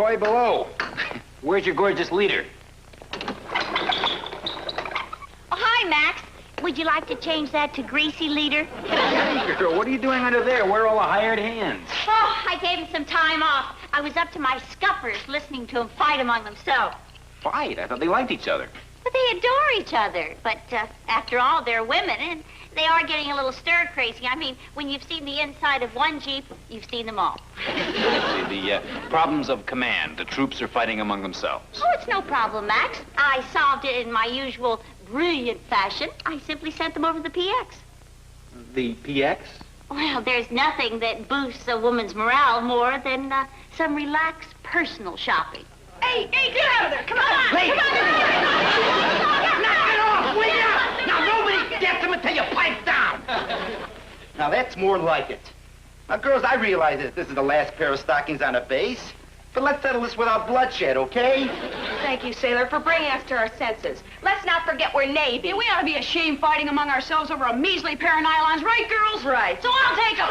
way below. Where's your gorgeous leader? Oh, hi, Max. Would you like to change that to greasy leader? Hey, girl, what are you doing under there? Where are all the hired hands? Oh, I gave him some time off. I was up to my scuppers listening to them fight among themselves. Fight? I thought they liked each other. But they adore each other. But after all, they're women, and they are getting a little stir-crazy. I mean, when you've seen the inside of one Jeep, you've seen them all. The problems of command. The troops are fighting among themselves. Oh, it's no problem, Max. I solved it in my usual brilliant fashion. I simply sent them over the PX. The PX? Well, there's nothing that boosts a woman's morale more than some relaxed personal shopping. Hey, get out of there! Come on! Lady! Come on! Knock it off, will ya? Now, nobody gets them until you pipe down. Now, that's more like it. Now, girls, I realize that this is the last pair of stockings on a base, but let's settle this without bloodshed, okay? Thank you, sailor, for bringing us to our senses. Let's not forget we're Navy. Yeah, we ought to be ashamed fighting among ourselves over a measly pair of nylons, right, girls? Right. So I'll take them.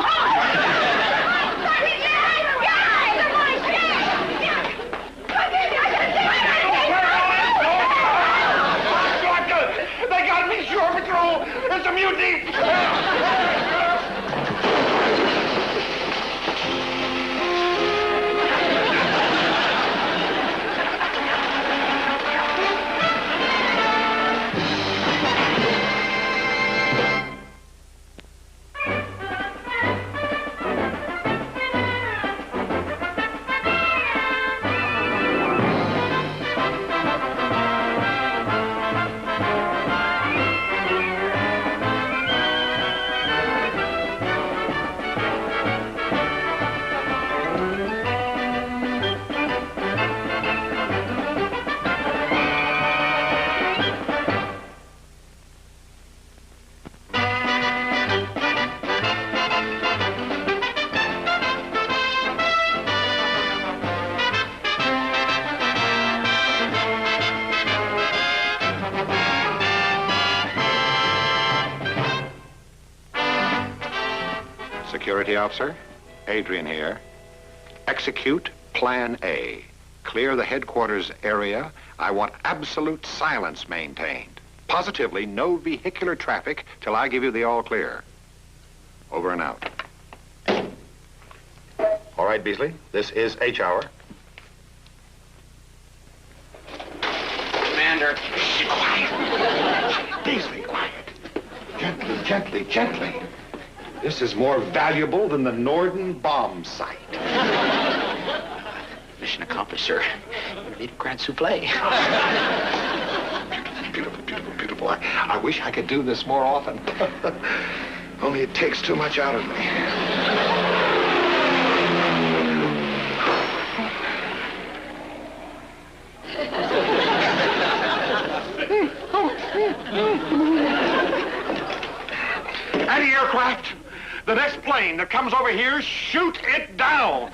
They got me, shore patrol! It's a mutiny! Security Officer, Adrian here. Execute Plan A. Clear the headquarters area. I want absolute silence maintained. Positively no vehicular traffic till I give you the all clear. Over and out. All right, Beasley, this is H hour. Commander. Quiet. Beasley, quiet. Gently, gently, gently. This is more valuable than the Norden bomb site. Mission accomplished, sir. You need a grand souffle. Beautiful, beautiful, beautiful. I wish I could do this more often. Only it takes too much out of me. Anti-aircraft! The next plane that comes over here, shoot it down!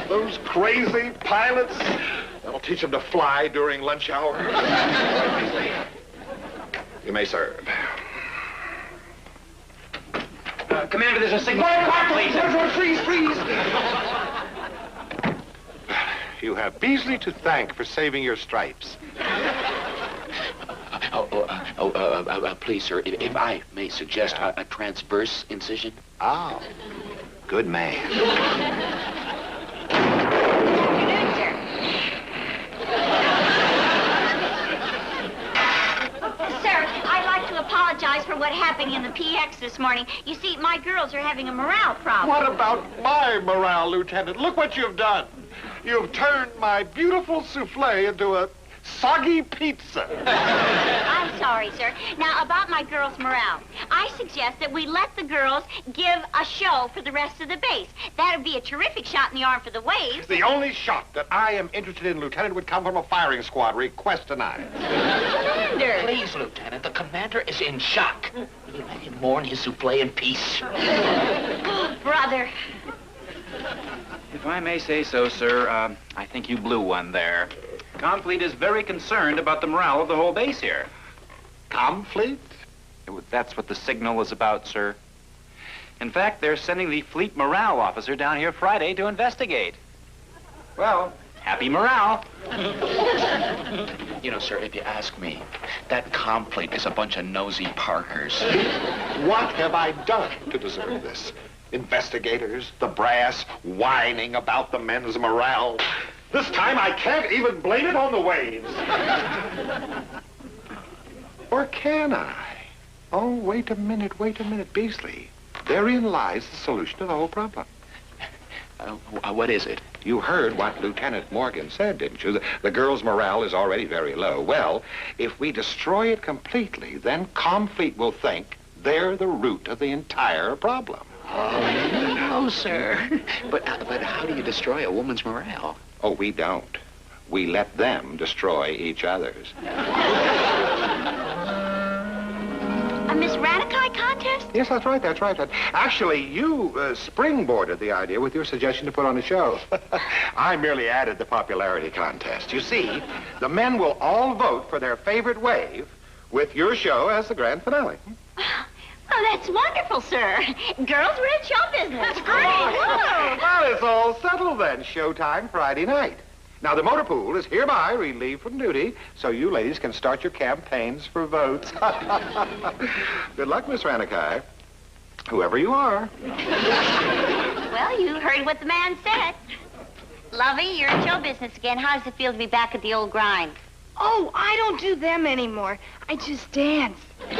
Those crazy pilots. That'll teach them to fly during lunch hour. You may serve. Commander, there's a signal. Freeze, freeze! You have Beasley to thank for saving your stripes. Please, sir, if I may suggest a transverse incision. Oh, good man. Sir, I'd like to apologize for what happened in the PX this morning. You see, my girls are having a morale problem. What about my morale, Lieutenant? Look what you've done. You've turned my beautiful souffle into a soggy pizza. I'm sorry, sir. Now, about my girls' morale, I suggest that we let the girls give a show for the rest of the base. That'd be a terrific shot in the arm for the waves. The only shot that I am interested in, Lieutenant, would come from a firing squad. Request denied. Commander! Please, Lieutenant, the commander is in shock. Will you let him mourn his souffle in peace? Oh, brother. If I may say so, sir, I think you blew one there. Confleet is very concerned about the morale of the whole base here. Comfleet? That's what the signal is about, sir. In fact, they're sending the fleet morale officer down here Friday to investigate. Well, happy morale. You know, sir, if you ask me, that complete is a bunch of nosy Parkers. What have I done to deserve this? Investigators, the brass, whining about the men's morale. This time I can't even blame it on the waves. Or can I? Oh, wait a minute, Beasley. Therein lies the solution to the whole problem. What is it? You heard what Lieutenant Morgan said, didn't you? The girls' morale is already very low. Well, if we destroy it completely, then Comfleet will think they're the root of the entire problem. Oh, no, sir. But how do you destroy a woman's morale? Oh, we don't. We let them destroy each other's. A Miss Ranakai contest? Yes, that's right. Actually, you springboarded the idea with your suggestion to put on a show. I merely added the popularity contest. You see, the men will all vote for their favorite wave with your show as the grand finale. Oh, that's wonderful, sir. Girls, we're in show business. That's great. Oh, Well, it's all settled then. Showtime Friday night. Now, the motor pool is hereby relieved from duty, so you ladies can start your campaigns for votes. Good luck, Miss Ranakai. Whoever you are. well, you heard what the man said. Lovey, you're in show business again. How does it feel to be back at the old grind? Oh, I don't do them anymore. I just dance. So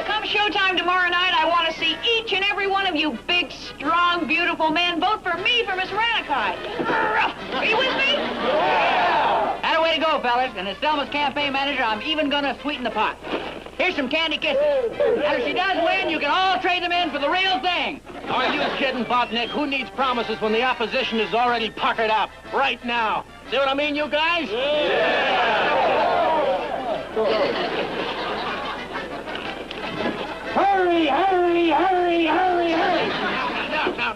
come showtime tomorrow night, I want to see each and every one of you big, strong, beautiful men vote for me for Miss Ranakai. Are you with me? Yeah! That a way to go, fellas. And as Selma's campaign manager, I'm even gonna sweeten the pot. Here's some candy kisses. And if she does win, you can all trade them in for the real thing. Are you kidding, Botnick? Who needs promises when the opposition is already puckered up right now? See what I mean, you guys? Hurry, hurry, hurry, hurry, hurry.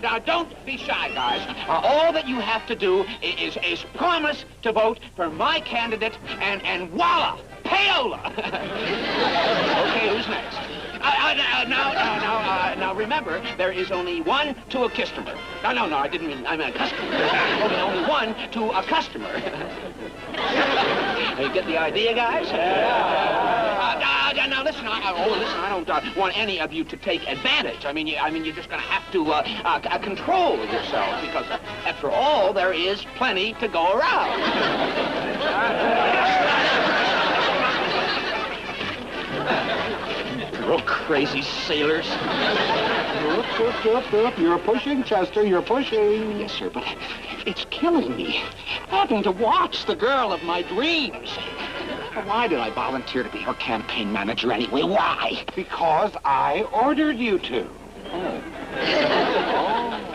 Now, don't be shy, guys. All that you have to do is promise to vote for my candidate, and voila, payola. Okay, who's next? Now, remember, there is only one to a customer. No, I didn't mean, I meant customer. Only one to a customer. You get the idea, guys? Now, listen, I don't want any of you to take advantage. I mean, you're just going to have to control yourselves, because, after all, there is plenty to go around. Little crazy sailors. Up. You're pushing, Chester. You're pushing. Yes, sir, but it's killing me. Having to watch the girl of my dreams. Why did I volunteer to be her campaign manager anyway? Why? Because I ordered you to.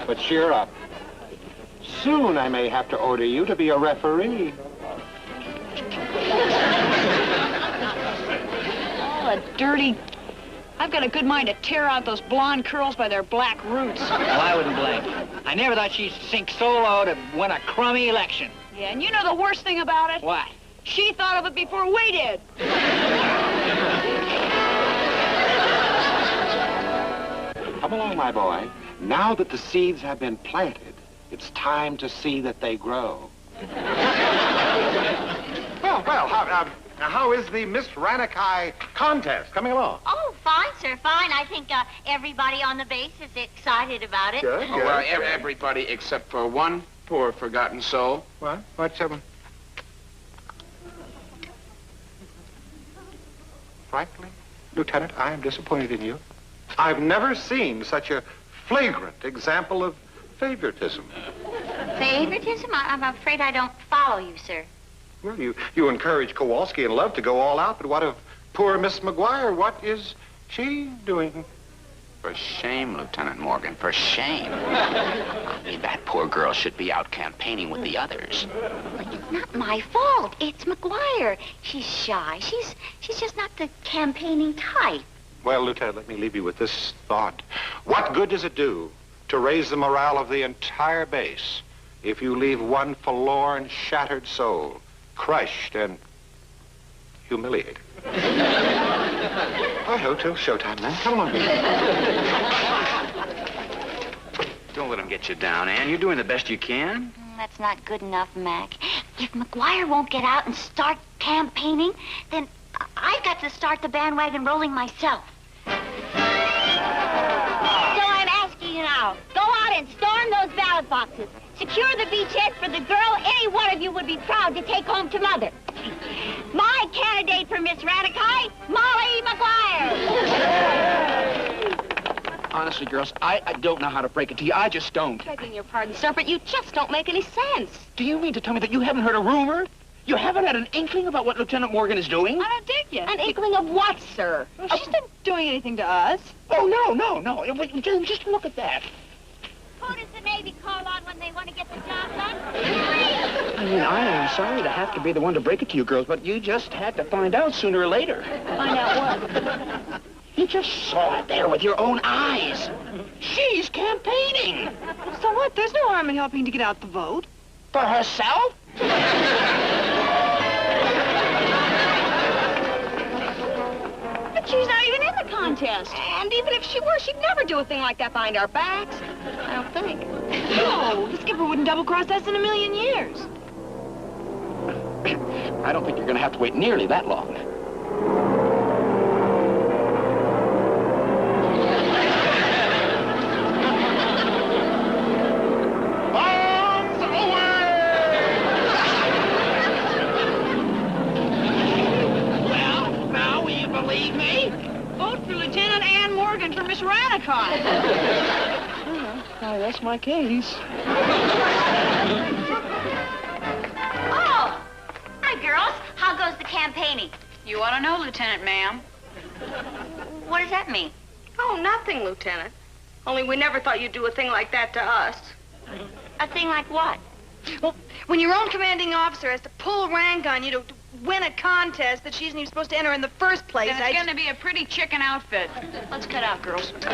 But cheer up. Soon I may have to order you to be a referee. Oh, a dirty... I've got a good mind to tear out those blonde curls by their black roots. Well, I wouldn't blame you. I never thought she'd sink so low to win a crummy election. Yeah, and you know the worst thing about it? What? She thought of it before we did. Come along, my boy. Now that the seeds have been planted, it's time to see that they grow. Well, how is the Miss Ranakai contest coming along? Oh, fine, sir, fine. I think everybody on the base is excited about it. Good. Oh, well, everybody except for one poor forgotten soul. What? What's up? Frankly, Lieutenant, I am disappointed in you. I've never seen such a flagrant example of favoritism. Favoritism? I'm afraid I don't follow you, sir. Well, you encourage Kowalski and Love to go all out, but what of poor Miss McGuire? What is she doing? For shame, Lieutenant Morgan, for shame. I mean, that poor girl should be out campaigning with the others. But it's not my fault. It's McGuire. She's shy. She's just not the campaigning type. Well, Lieutenant, let me leave you with this thought. What good does it do to raise the morale of the entire base if you leave one forlorn, shattered soul crushed and humiliated? Hi-ho, till showtime, then. Come along. Don't let him get you down, Ann. You're doing the best you can. That's not good enough, Mac. If McGuire won't get out and start campaigning, then I've got to start the bandwagon rolling myself. So I'm asking you now, go out and storm those ballot boxes. Secure the beachhead for the girl any one of you would be proud to take home to mother. My candidate for Miss Ranakai, Molly McGuire. Honestly, girls, I don't know how to break it to you. I just don't. Begging your pardon, sir, but you just don't make any sense. Do you mean to tell me that you haven't heard a rumor? You haven't had an inkling about what Lieutenant Morgan is doing? I don't dig you. An inkling of what, sir? Well, she's not doing anything to us. Oh, no. Just look at that. Who does the Navy call on when they want to get the job done? I mean, I am sorry to have to be the one to break it to you girls, but you just had to find out sooner or later. Find out what? You just saw it there with your own eyes. She's campaigning. So what? There's no harm in helping to get out the vote. For herself? But she's not even in the contest. And even if she were, she'd never do a thing like that behind our backs. I don't think. No, the skipper wouldn't double-cross us in a million years. I don't think you're going to have to wait nearly that long. For Miss Ranakai. I rest my case. Oh! Hi, girls. How goes the campaigning? You ought to know, Lieutenant, ma'am. What does that mean? Oh, nothing, Lieutenant. Only we never thought you'd do a thing like that to us. A thing like what? Well, when your own commanding officer has to pull rank on you to win a contest that she isn't even supposed to enter in the first place, Then it's going to be a pretty chicken outfit. Let's cut out, girls. Wait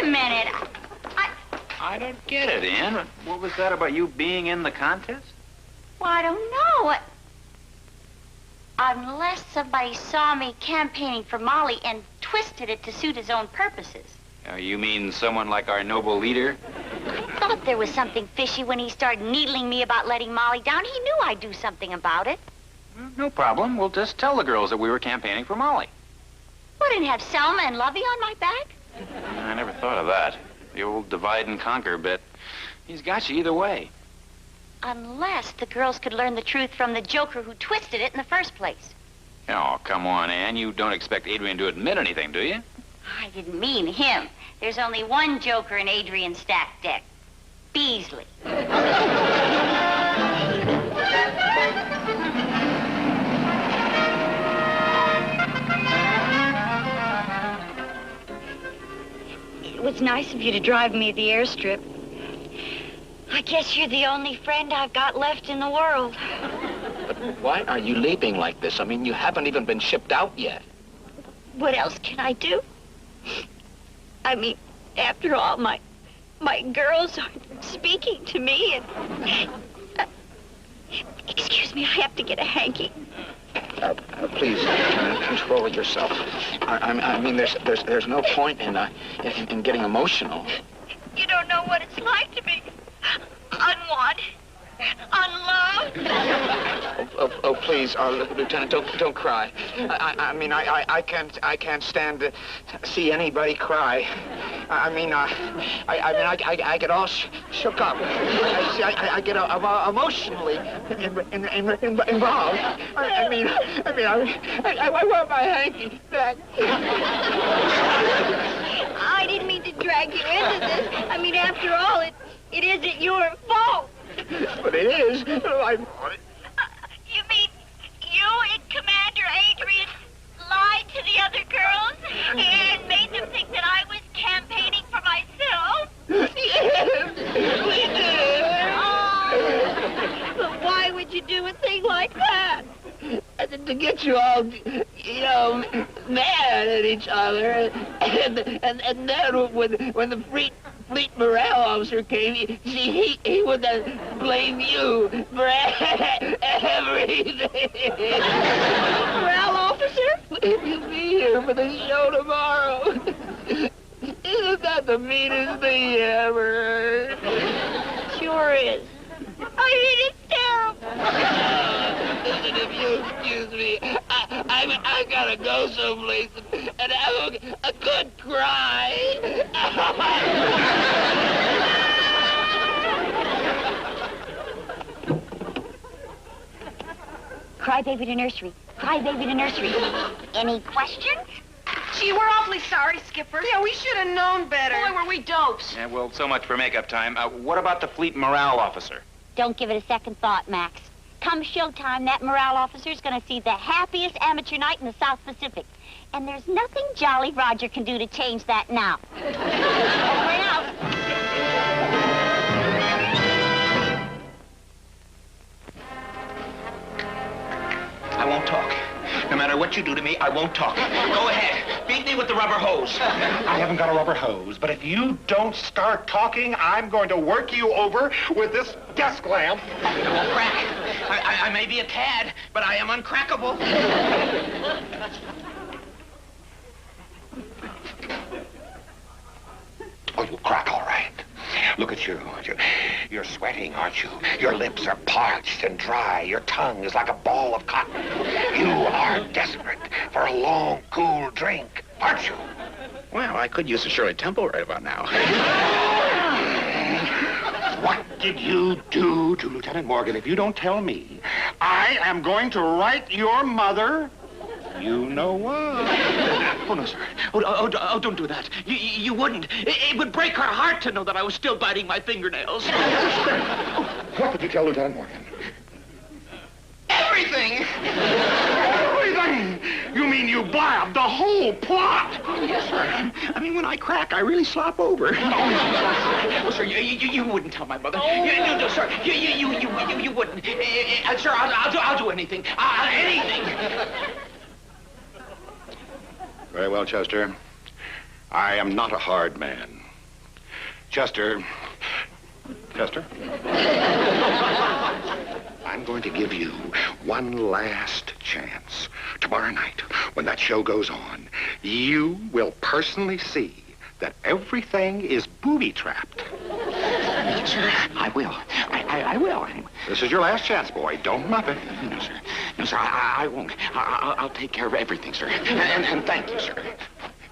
a minute. I don't get it, Ann. What was that about you being in the contest? Well, I don't know. Unless somebody saw me campaigning for Molly and twisted it to suit his own purposes. You mean someone like our noble leader? I thought there was something fishy when he started needling me about letting Molly down. He knew I'd do something about it. No problem. We'll just tell the girls that we were campaigning for Molly. Wouldn't have Selma and Lovey on my back? I never thought of that. The old divide and conquer bit. He's got you either way. Unless the girls could learn the truth from the joker who twisted it in the first place. Oh, come on, Ann. You don't expect Adrian to admit anything, do you? I didn't mean him. There's only one joker in Adrian's stacked deck. Beasley. It was nice of you to drive me to the airstrip. I guess you're the only friend I've got left in the world. But why are you leaving like this? I mean, you haven't even been shipped out yet. What else can I do? I mean, after all, my girls aren't speaking to me, and... excuse me, I have to get a hanky. Please, control yourself. I mean, there's no point in getting emotional. You don't know what it's like to be unwanted, unloved. Oh, please, Lieutenant, don't cry. I mean, I can't stand to see anybody cry. I get all shook up. I get emotionally involved. I want my hanky back. I didn't mean to drag you into this. I mean, after all, it isn't your fault. But it is. You mean you and Commander Adrian lied to the other girls and made them think that I was campaigning for myself? Yes, we did. Oh, but why would you do a thing like that? To get you all, mad at each other, and then when the fleet morale officer came, he would then blame you for everything. Morale officer? If you'll be here for the show tomorrow. Isn't that the meanest thing you ever heard. Sure is. I mean, it's terrible. Listen, if you excuse me, I gotta go someplace and have a good cry. Cry baby to nursery. Cry baby to nursery. Any questions? Gee, we're awfully sorry, Skipper. Yeah, we should have known better. Boy, were we dopes. Yeah, well, so much for makeup time. What about the fleet morale officer? Don't give it a second thought, Max. Come showtime, that morale officer's gonna see the happiest amateur night in the South Pacific. And there's nothing Jolly Roger can do to change that now. Over and out. I won't talk. No matter what you do to me, I won't talk. Go ahead. Beat me with the rubber hose. I haven't got a rubber hose, but if you don't start talking, I'm going to work you over with this desk lamp. It won't crack. I may be a cad, but I am uncrackable. Oh, you'll crack all right. Look at you. You're sweating, aren't you? Your lips are parched and dry. Your tongue is like a ball of cotton. You are desperate for a long, cool drink, aren't you? Well, I could use a Shirley Temple right about now. What did you do to Lieutenant Morgan? If you don't tell me, I am going to write your mother. You know what? Oh, no, sir. Oh, don't do that. You wouldn't. It would break her heart to know that I was still biting my fingernails. What did you tell Lieutenant Morgan? Everything! Everything! You mean you blabbed the whole plot? Yes, sir. I mean, when I crack, I really slop over. Oh, sir, you wouldn't tell my mother. No, sir. You wouldn't. Sir, I'll do anything. Anything. Very well, Chester. I am not a hard man. Chester. I'm going to give you one last chance. Tomorrow night, when that show goes on, you will personally see that everything is booby-trapped. Yes, sir. I will. I will. This is your last chance, boy. Don't muff it. No, sir. No, sir, I won't. I'll take care of everything, sir. And thank you, sir.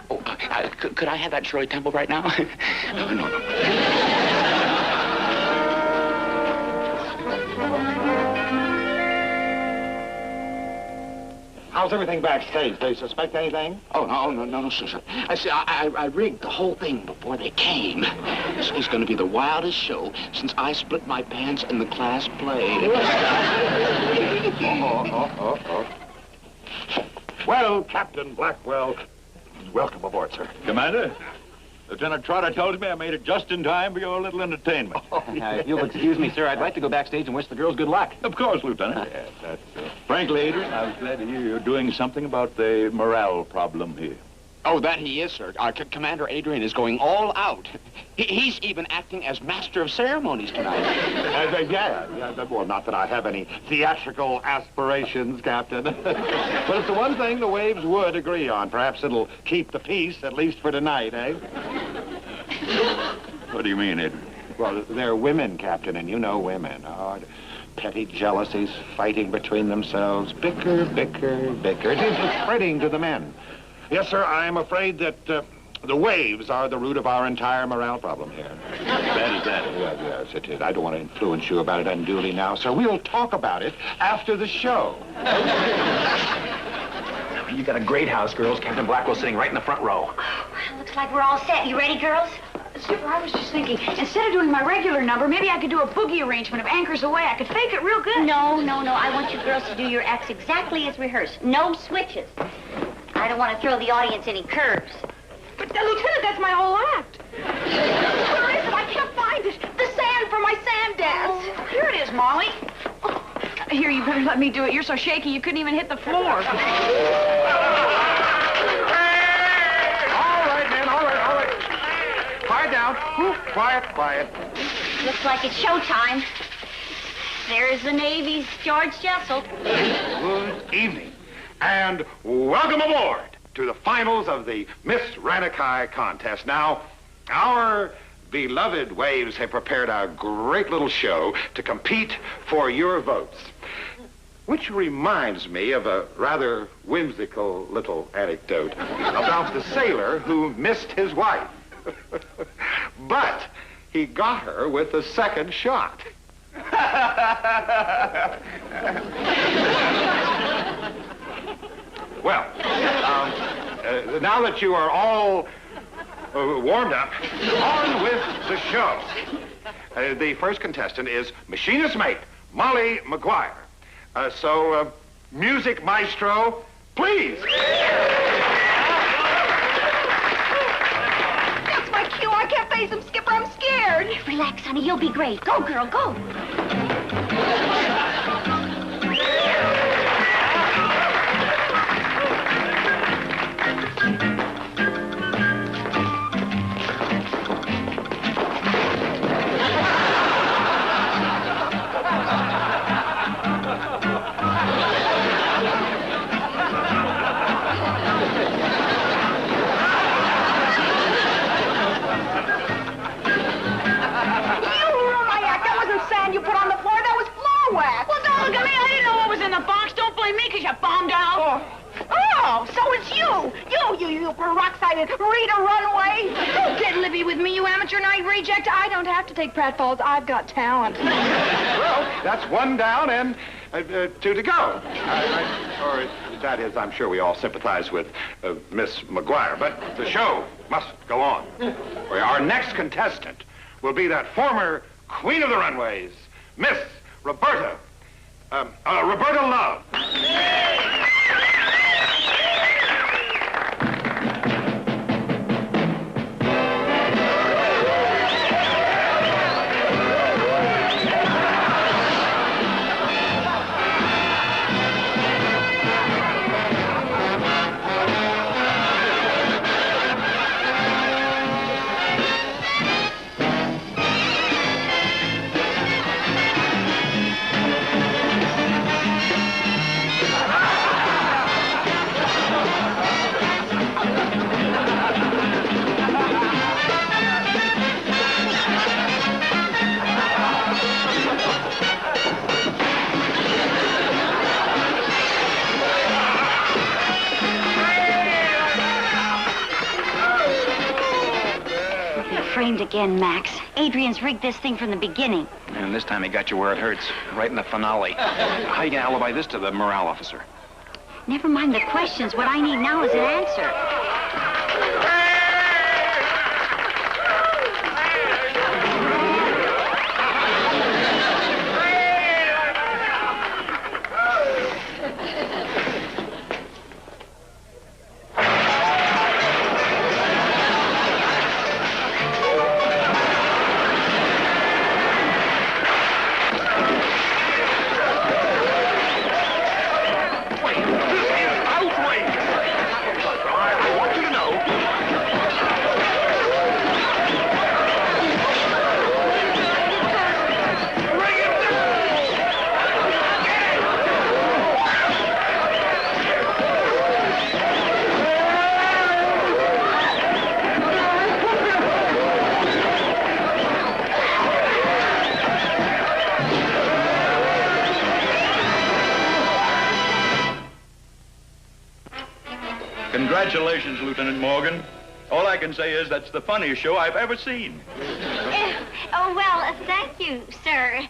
Oh, could I have that Shirley Temple right now? No. How's everything backstage? They suspect anything? Oh, no, sir. I see, I rigged the whole thing before they came. This is going to be the wildest show since I split my pants in the class play. Well, Captain Blackwell, welcome aboard, sir. Commander, Lieutenant Trotter told me I made it just in time for your little entertainment. If you'll excuse me, sir, I'd like to go backstage and wish the girls good luck. Of course, Lieutenant. Yes, frankly, Adrian, I was glad to hear you're doing something about the morale problem here. Oh, that he is, sir. Our Commander Adrian is going all out. He's even acting as master of ceremonies tonight. Well, not that I have any theatrical aspirations, Captain. But it's the one thing the waves would agree on. Perhaps it'll keep the peace, at least for tonight, eh? What do you mean, Adrian? Well, they're women, Captain, and you know women. Oh, petty jealousies, fighting between themselves, bicker. It's spreading to the men. Yes, sir, I'm afraid that the waves are the root of our entire morale problem here. Bad as that? Yes, it is. I don't want to influence you about it unduly now, sir. We'll talk about it after the show. You got a great house, girls. Captain Blackwell's sitting right in the front row. Well, looks like we're all set. You ready, girls? Skipper, I was just thinking, instead of doing my regular number, maybe I could do a boogie arrangement of Anchors Away. I could fake it real good. No. I want you girls to do your acts exactly as rehearsed. No switches. I don't want to throw the audience any curves. But, Lieutenant, that's my whole act. Where is it? I can't find it. The sand for my sand dance. Oh, here it is, Molly. Oh, here, you better let me do it. You're so shaky you couldn't even hit the floor. All right, man, all right. Quiet down. Quiet. Looks like it's showtime. There's the Navy's George Jessel. Good evening, and welcome aboard to the finals of the Miss Ranakai contest. Now, Our beloved Waves have prepared a great little show to compete for your votes. Which reminds me of a rather whimsical little anecdote about the sailor who missed his wife. But he got her with the second shot. Well, now that you are all warmed up, on with the show. The first contestant is machinist mate Molly McGuire. So, music maestro, please. That's my cue. I can't face him, Skipper. I'm scared. Relax, honey. You'll be great. Go, girl, go. You put on the floor, that was floor wax. Well, don't look at me. I didn't know what was in the box. Don't blame me because you bombed out. Oh, so it's you. You peroxide Rita Runway. Don't get Libby with me, you amateur night reject. I don't have to take pratfalls. I've got talent. Well, that's one down and two to go. Or that is, I'm sure we all sympathize with Miss McGuire, but the show must go on. Our next contestant will be that former Queen of the Runways, Miss Roberta Love. Framed again, Max. Adrian's rigged this thing from the beginning. And this time he got you where it hurts, right in the finale. How you gonna alibi this to the morale officer? Never mind the questions. What I need now is an answer. Congratulations, Lieutenant Morgan. All I can say is that's the funniest show I've ever seen. Thank you, sir.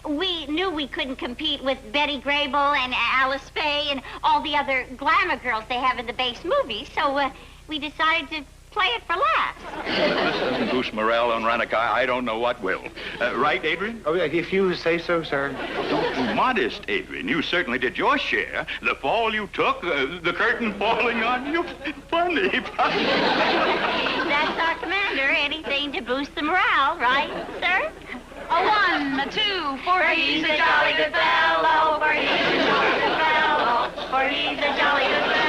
We knew we couldn't compete with Betty Grable and Alice Faye and all the other glamour girls they have in the base movies, so we decided to play it for laughs. If this doesn't boost morale on Ranakai, I don't know what will. Right, Adrian? Oh, yeah, if you say so, sir. Don't be modest, Adrian. You certainly did your share. The fall you took, the curtain falling on you. Funny. That's our commander. Anything to boost the morale, right, sir? A 1, a 2, for he's a jolly good fellow, for he's a jolly good fellow, for he's a jolly good fellow.